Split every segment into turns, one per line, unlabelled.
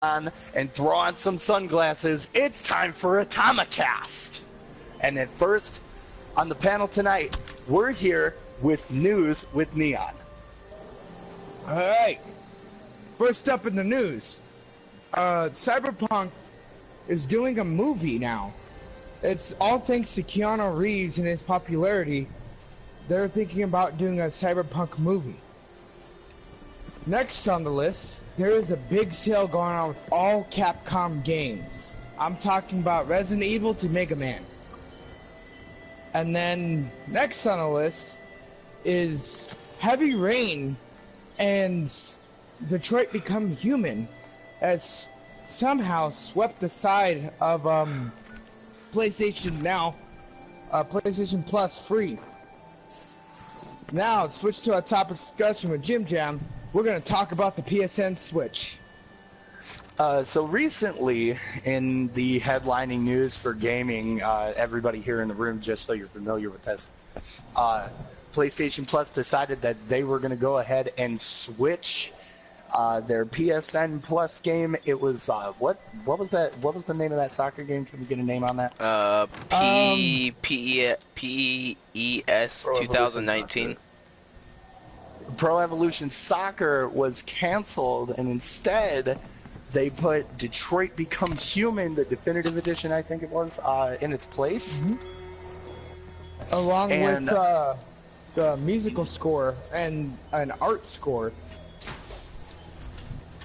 on and throw on some sunglasses. It's time for atomicast. And at first, on the panel tonight, we're here with news with Neon.
All right. First up in the news, Cyberpunk is doing a movie now. It's all thanks to Keanu Reeves and his popularity. They're thinking about doing a Cyberpunk movie. Next on the list, there is a big sale going on with all Capcom games. I'm talking about Resident Evil to Mega Man. And then next on the list is Heavy Rain and Detroit Become Human has somehow swept aside of PlayStation Now, PlayStation Plus free. Now, switch to our topic discussion with Jim Jam. We're going to talk about the PSN Switch.
So recently, in the headlining news for gaming, everybody here in the room, just so you're familiar with this, PlayStation Plus decided that they were going to go ahead and switch their PSN Plus game. It was what was that? What was the name of that soccer game? Can we get a name on that?
PES 2019.
Pro Evolution Soccer was canceled, and instead they put Detroit Become Human, the definitive edition, I think it was, in its place.
Mm-hmm. Along with the musical score and an art score.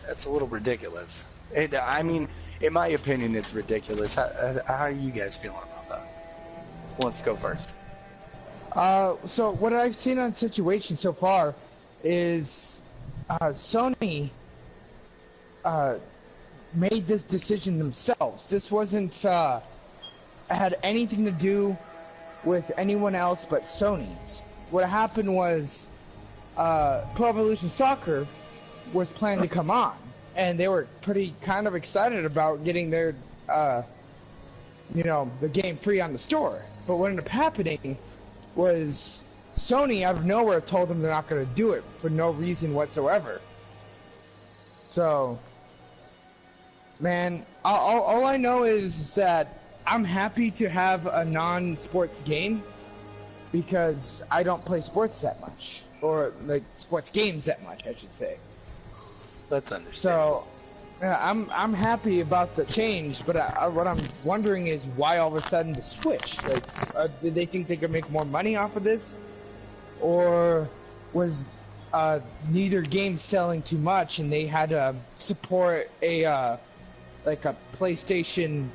That's a little ridiculous. I mean, in my opinion, it's ridiculous. How are you guys feeling about that? Who wants to go first?
So what I've seen on Situation so far is Sony made this decision themselves. This wasn't had anything to do with anyone else but Sony's. What happened was Pro Evolution Soccer was planned to come on, and they were pretty kind of excited about getting their the game free on the store. But what ended up happening was Sony out of nowhere told them they're not going to do it for no reason whatsoever. So, man, all I know is that I'm happy to have a non-sports game because I don't play sports that much, or like sports games that much, I should say.
That's understandable.
So, I'm happy about the change, but what I'm wondering is why all of a sudden the switch? Like, did they think they could make more money off of this, or was neither game selling too much and they had to support a like a PlayStation?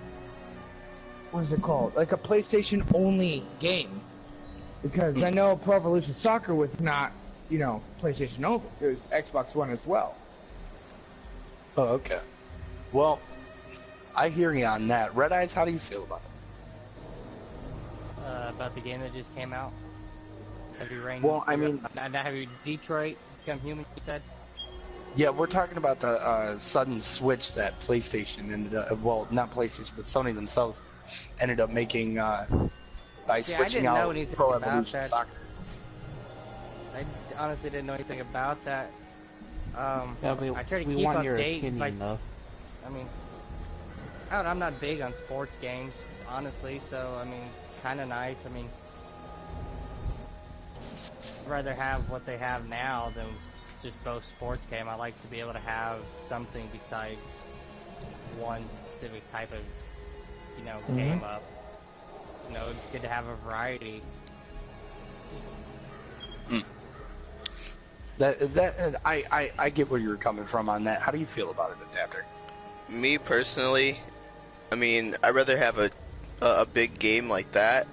What is it called? Like a PlayStation only game? Because I know Pro Evolution Soccer was not, PlayStation only. It was Xbox One as well.
Oh, okay. Well, I hear you on that. Red Eyes, how do you feel about it?
About the game that just came out? Heavy Rain?
Well, I mean...
Not Heavy Detroit Become Human, you said?
Yeah, we're talking about the sudden switch that PlayStation ended up... Well, not PlayStation, but Sony themselves ended up making by switching out Pro Evolution Soccer.
I honestly didn't know anything about that.
Yeah,
I try to
we
keep
want
up
your
date
opinion, though.
I mean, I'm not big on sports games, honestly, so, I mean, kind of nice. I mean, I'd rather have what they have now than just both sports game. I like to be able to have something besides one specific type of, game up. It's good to have a variety.
I get where you're coming from on that. How do you feel about it, Adapter?
Me personally, I mean, I'd rather have a big game like that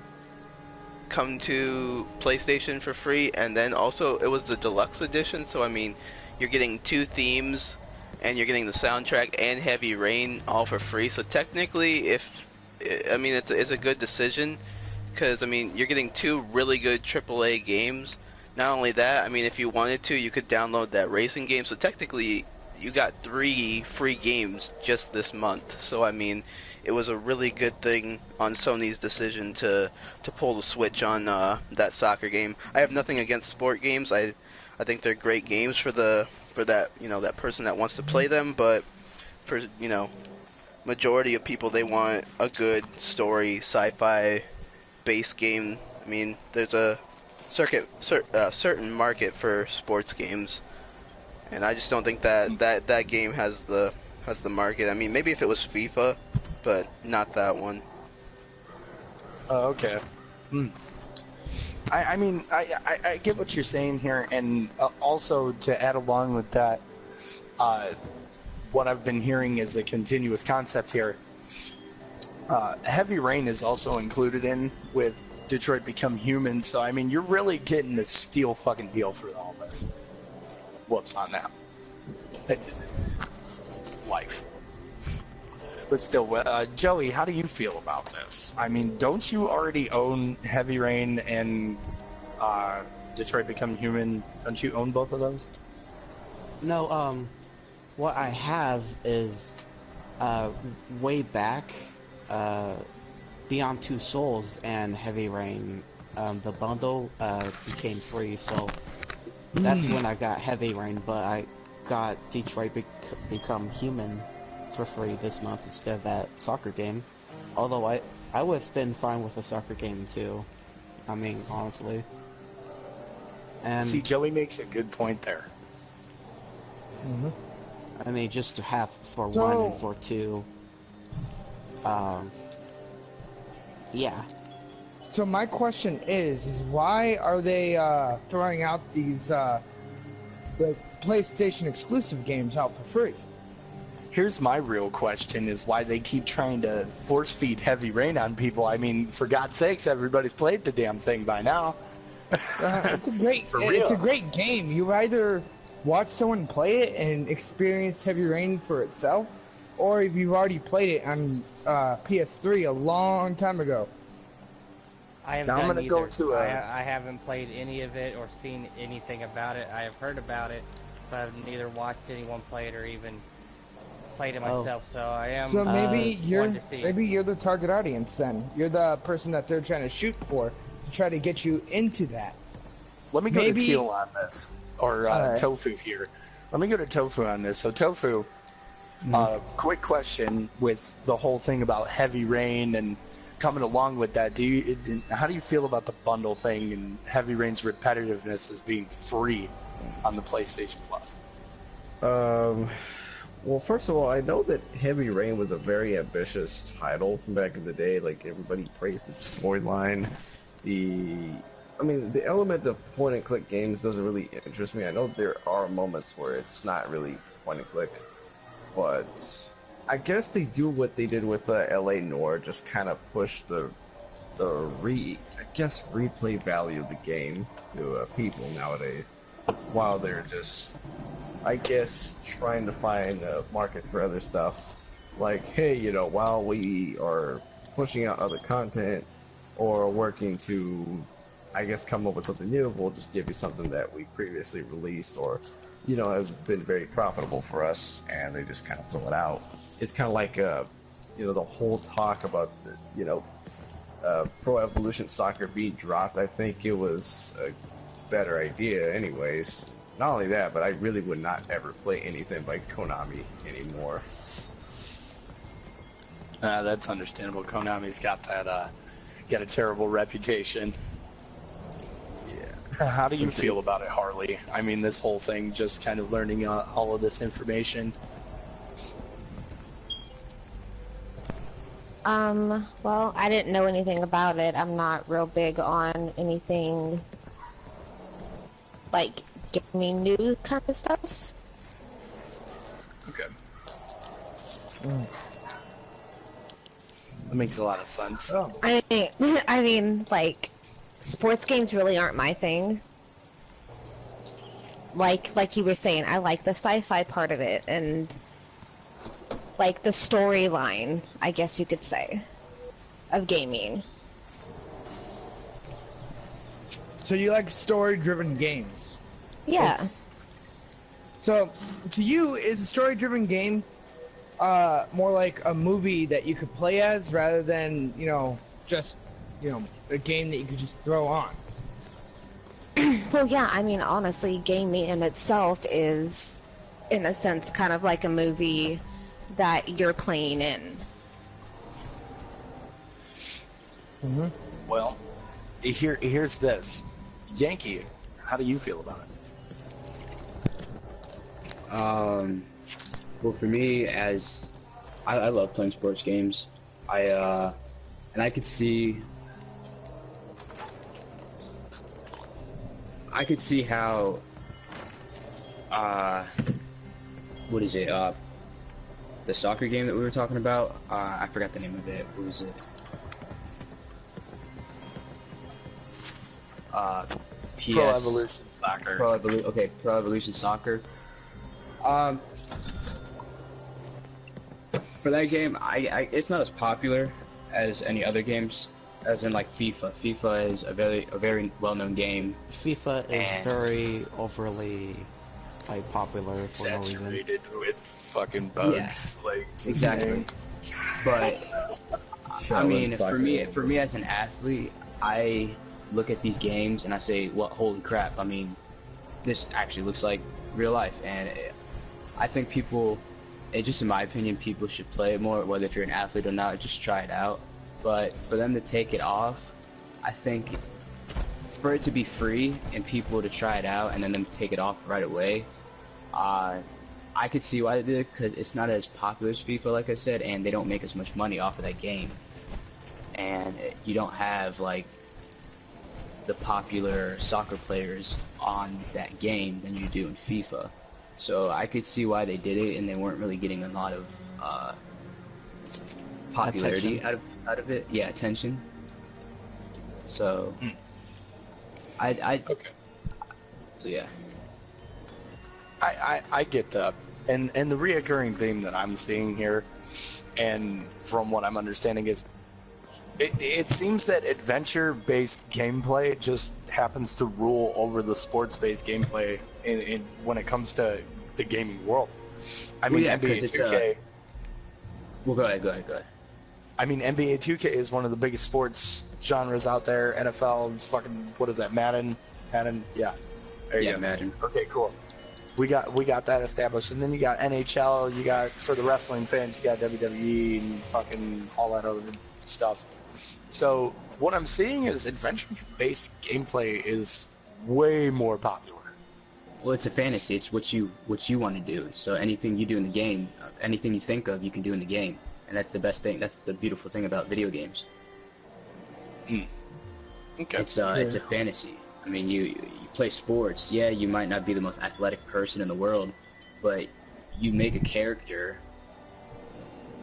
come to PlayStation for free, and then also it was the deluxe edition, so I mean, you're getting 2 themes, and you're getting the soundtrack and Heavy Rain all for free. So technically, it's a good decision, because I mean, you're getting 2 really good AAA games. Not only that, I mean, if you wanted to, you could download that racing game. So technically, you got 3 free games just this month. So I mean, it was a really good thing on Sony's decision to pull the switch on that soccer game. I have nothing against sport games. I think they're great games for that that person that wants to play them. But for majority of people, they want a good story, sci-fi based game. I mean, there's a certain market for sports games, and I just don't think that game has the market. I mean, maybe if it was FIFA, but not that one.
Oh, okay. I mean, I get what you're saying here, and also to add along with that, what I've been hearing is a continuous concept here. Heavy Rain is also included in with Detroit Become Human, so I mean, you're really getting a steal fucking deal for all this. Whoops on that. Life. But still, Joey, how do you feel about this? I mean, don't you already own Heavy Rain and Detroit Become Human? Don't you own both of those?
No, what I have is, way back, Beyond Two Souls and Heavy Rain, the bundle, became free, so that's when I got Heavy Rain, but I got Detroit Become Human for free this month instead of that soccer game. Although I would have been fine with a soccer game too. I mean, honestly. And
see, Joey makes a good point there.
I mean, just to have for one and for two. Yeah.
So my question is why are they throwing out these the PlayStation exclusive games out for free?
Here's my real question: is why they keep trying to force feed Heavy Rain on people? I mean, for God's sakes, everybody's played the damn thing by now.
It's a great game. You either watch someone play it and experience Heavy Rain for itself, or if you've already played it on PS3 a long time ago.
I have
now
done
I'm gonna
neither.
go to
I haven't played any of it or seen anything about it. I have heard about it, but I've neither watched anyone play it or even played it myself. So I am.
So maybe you're
to see.
the target audience then. You're the person that they're trying to shoot for to try to get you into that.
Let me go to Teal on this, or Tofu here. Let me go to Tofu on this. So Tofu, quick question with the whole thing about Heavy Rain and coming along with that. How do you feel about the bundle thing and Heavy Rain's repetitiveness as being free on the PlayStation Plus?
Well, first of all, I know that Heavy Rain was a very ambitious title from back in the day. Like, everybody praised its storyline. The element of point-and-click games doesn't really interest me. I know there are moments where it's not really point-and-click, but I guess they do what they did with LA Noire, just kind of push the replay value of the game to people nowadays, while they're just, I guess, trying to find a market for other stuff. Like, hey, while we are pushing out other content or working to, I guess, come up with something new, we'll just give you something that we previously released or, has been very profitable for us, and they just kind of throw it out. It's kind of like, the whole talk about, Pro Evolution Soccer being dropped. I think it was a better idea anyways. Not only that, but I really would not ever play anything by Konami anymore.
That's understandable. Konami's got a terrible reputation. Yeah. How do you feel about it, Harley? I mean, this whole thing, just kind of learning all of this information.
Well, I didn't know anything about it. I'm not real big on anything like gaming news kind of stuff.
Okay. That makes a lot of sense. Oh.
I mean, like, sports games really aren't my thing. Like you were saying, I like the sci-fi part of it, and like the storyline, I guess you could say, of gaming.
So you like story-driven games?
Yeah.
So, to you, is a story-driven game more like a movie that you could play as rather than, just, a game that you could just throw on?
Well, yeah, I mean, honestly, gaming in itself is, in a sense, kind of like a movie that you're playing in.
Well, here's this. Yankee, how do you feel about it?
Well, for me, as I love playing sports games, and I could see how what is it? The soccer game that we were talking about. I forgot the name of it. What was it? PS.
Pro Evolution Soccer.
Pro Evolution Soccer. For that game, it's not as popular as any other games, as in like FIFA. FIFA is a very well-known game.
FIFA is very overly like popular for no reason.
Saturated with fucking bugs, like
Exactly. But I mean, for me as an athlete, I look at these games and I say, "Well, holy crap! I mean, this actually looks like real life." And I think people, just in my opinion, people should play it more. Whether if you're an athlete or not, just try it out. But for them to take it off, I think for it to be free and people to try it out and then them take it off right away, I could see why they did it, because it's not as popular as FIFA, like I said, and they don't make as much money off of that game. And you don't have like the popular soccer players on that game than you do in FIFA. So I could see why they did it, and they weren't really getting a lot of popularity out of it. Yeah, attention. So
okay.
So yeah.
I get that, and the reoccurring theme that I'm seeing here, and from what I'm understanding is, it seems that adventure-based gameplay just happens to rule over the sports-based gameplay in when it comes to the gaming world. I mean, NBA 2K.
Well, go ahead.
I mean, NBA 2K is one of the biggest sports genres out there. NFL, fucking, what is that? Madden, yeah. There you go.
Madden.
Okay, cool. We got that established, and then you got NHL. You got, for the wrestling fans, you got WWE and fucking all that other stuff. So what I'm seeing is adventure-based gameplay is way more popular.
Well, it's a fantasy. It's what you want to do. So anything you do in the game, anything you think of, you can do in the game, and that's the best thing. That's the beautiful thing about video games.
Okay.
It's a fantasy. I mean, you play sports. Yeah, you might not be the most athletic person in the world, but you make a character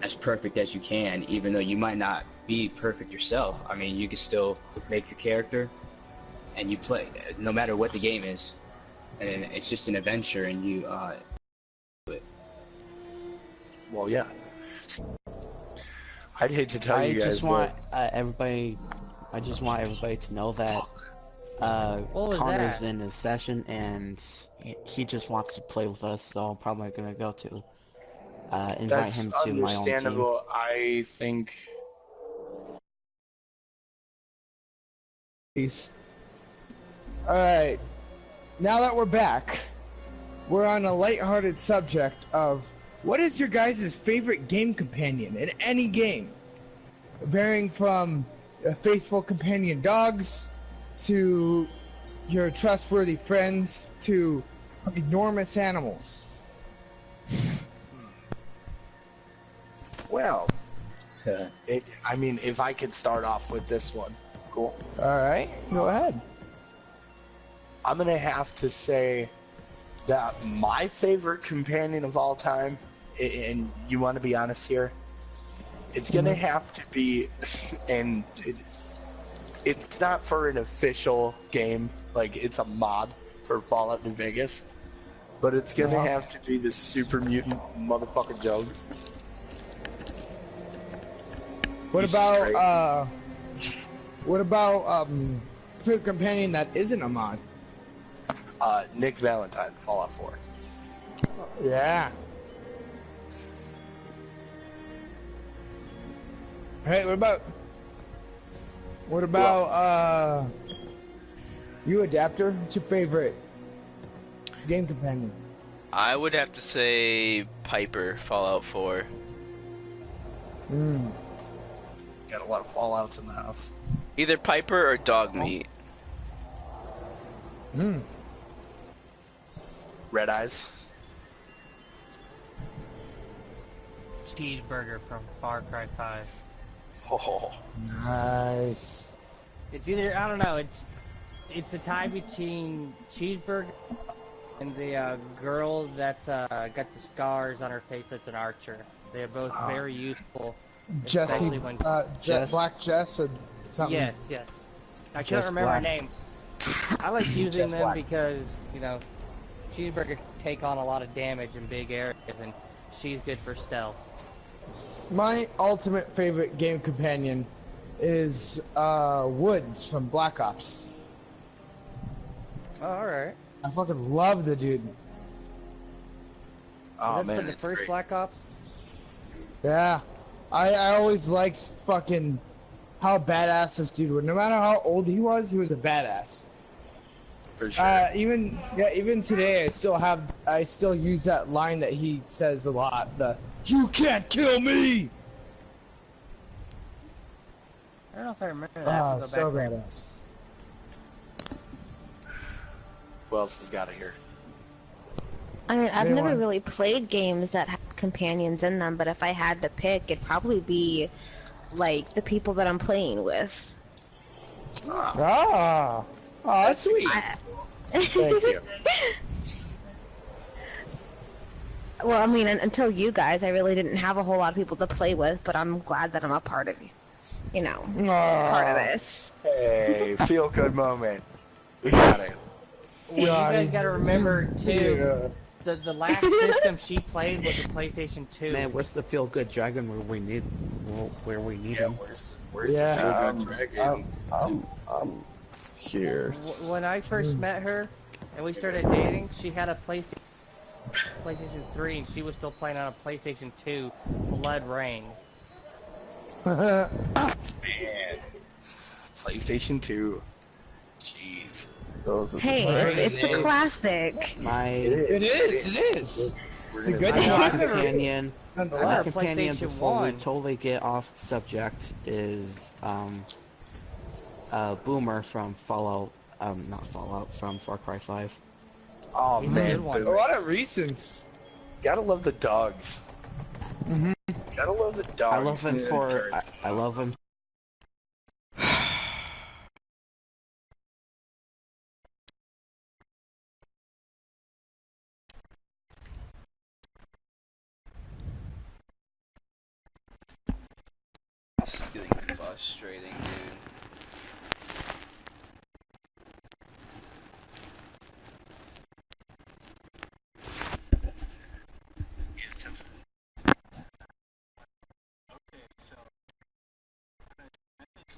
as perfect as you can, even though you might not be perfect yourself. I mean, you can still make your character, and you play, no matter what the game is. And it's just an adventure, and you do it.
Well, yeah. I'd hate to tell you guys,
I just want everybody to know that Connor's in his session, and he just wants to play with us, so I'm probably gonna go to invite him to my own team.
Understandable. I think.
Alright, now that we're back, we're on a lighthearted subject of what is your guys' favorite game companion in any game? Varying from faithful companion dogs to your trustworthy friends to enormous animals.
Well, I mean, if I could start off with this one. Cool.
Alright, go ahead.
I'm going to have to say that my favorite companion of all time, and you want to be honest here, it's going to have to be, and it's not for an official game, like it's a mod for Fallout New Vegas, but it's going to have to be the super mutant motherfucker Jones.
What about favorite companion that isn't a mod?
Nick Valentine, Fallout 4.
Yeah. Hey, what about you, Adapter? What's your favorite game companion?
I would have to say Piper, Fallout 4.
Got a lot of Fallouts in the house.
Either Piper or dog meat.
Red Eyes.
Cheeseburger from Far Cry 5.
Oh,
Nice.
It's either, I don't know, it's a tie between cheeseburger and the girl that's got the scars on her face that's an archer. They're both very useful.
Jesse,
especially when...
Black Jess or something.
Yes. I can't remember her name. I like using them because, you know, cheeseburger can take on a lot of damage in big areas, and she's good for stealth.
My ultimate favorite game companion is Woods from Black Ops.
Oh, alright.
I fucking love the dude.
oh
That's
man,
for the
it's
first
great.
Black Ops?
Yeah. I always liked fucking how badass this dude was. No matter how old he was a badass.
For sure.
Even today, I still use that line that he says a lot. "You can't kill me."
I don't know if I remember that.
So badass.
Who else has got it here?
I mean, I've never
Anyone?
really played games that have companions in them, but if I had to pick, it'd probably be, like, the people that I'm playing with.
Oh, that's sweet.
Thank you.
Well, I mean, until you guys, I really didn't have a whole lot of people to play with, but I'm glad that I'm a part of, part of this.
Hey, feel good moment. We got it.
Well, you guys gotta remember, too, the last system she played was the PlayStation 2.
Man, what's the feel good dragon where we need him?
Where's the feel good dragon?
I'm here.
When I first met her, and we started dating, she had a PlayStation 3, and she was still playing on a PlayStation 2, Blood Rain.
Man. PlayStation 2. Jeez.
Hey, it's a classic.
It is. The good
My
one.
companion,
I
my
got a
companion
PlayStation
before we
1.
totally get off subject is Boomer from Fallout, not Fallout, from Far Cry 5.
Oh
He's a
man,
good one.
A lot of recents.
gotta love the dogs. Gotta love the dogs.
I love him for, I love him.
This is getting frustrating, dude.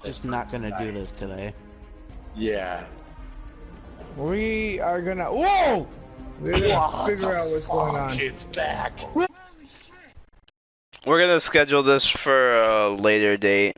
Just not gonna do this today.
Yeah.
We are gonna. Whoa! We're gonna figure out what's going on.
It's back.
We're gonna schedule this for a later date.